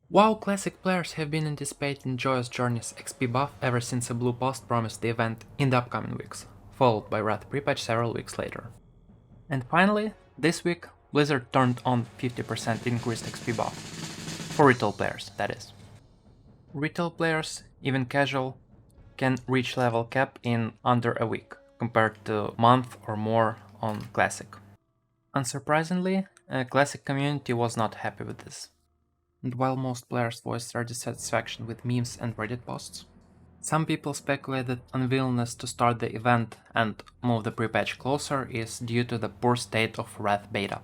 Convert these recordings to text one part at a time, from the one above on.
WoW Classic players have been anticipating Joyous Journey's XP buff ever since a blue post promised the event in the upcoming weeks, followed by Wrath pre-patch several weeks later. And finally, this week, Blizzard turned on 50% increased XP buff. For retail players, that is. Retail players, even casual, can reach level cap in under a week, compared to a month or more on Classic. Unsurprisingly, a Classic community was not happy with this. And while most players voiced their dissatisfaction with memes and Reddit posts, some people speculate that unwillingness to start the event and move the pre-patch closer is due to the poor state of Wrath beta.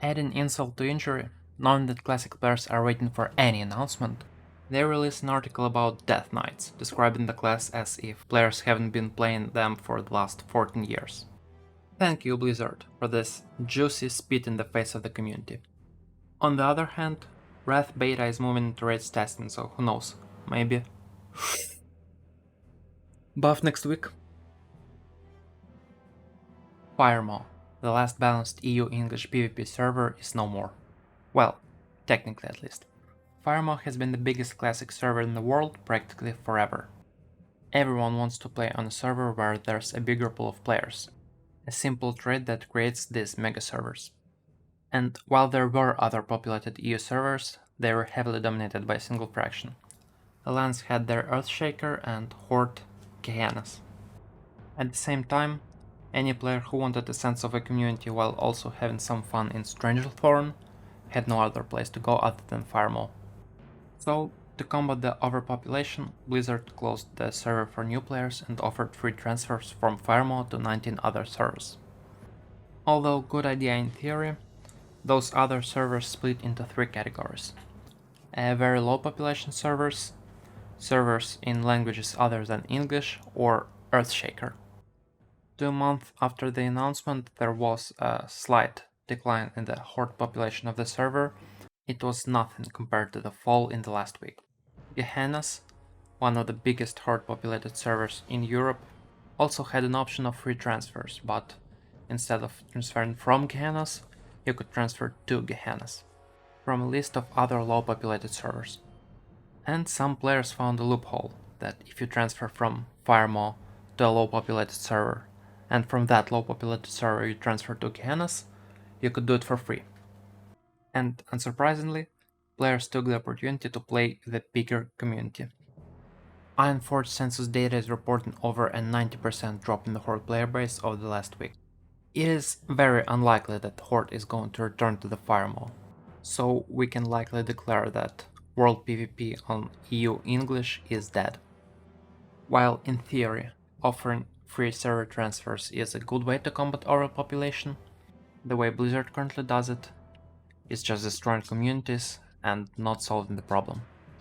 Adding insult to injury, knowing that Classic players are waiting for any announcement, they released an article about Death Knights, describing the class as if players haven't been playing them for the last 14 years. Thank you, Blizzard, for this juicy spit in the face of the community. On the other hand, Wrath beta is moving into raids testing, so who knows, maybe. Buff next week. Firemaw, the last balanced EU English PvP server, is no more. Well, technically at least. Firemaw has been the biggest Classic server in the world practically forever. Everyone wants to play on a server where there's a bigger pool of players, a simple trait that creates these mega servers. And while there were other populated EU servers, they were heavily dominated by a single faction. Alliance had their Earthshaker and Horde Gehennas. At the same time, any player who wanted a sense of a community while also having some fun in Stranglethorn had no other place to go other than Firemaw. So, to combat the overpopulation, Blizzard closed the server for new players and offered free transfers from Firemaw to 19 other servers. Although good idea in theory, those other servers split into three categories. Very low population servers, servers in languages other than English, or Earthshaker. 2 months after the announcement, there was a slight decline in the Horde population of the server. It was nothing compared to the fall in the last week. Gehennas, one of the biggest Horde populated servers in Europe, also had an option of free transfers, but instead of transferring from Gehennas, you could transfer to Gehennas from a list of other low populated servers. And some players found a loophole that if you transfer from Firemaw to a low populated server, and from that low populated server you transfer to Gehennas, you could do it for free. And unsurprisingly, players took the opportunity to play the bigger community. Ironforge census data is reporting over a 90% drop in the Horde player base over the last week. It is very unlikely that Horde is going to return to the Firemaw, so we can likely declare that World PvP on EU English is dead. While in theory, offering free server transfers is a good way to combat overpopulation, the way Blizzard currently does it is just destroying communities and not solving the problem.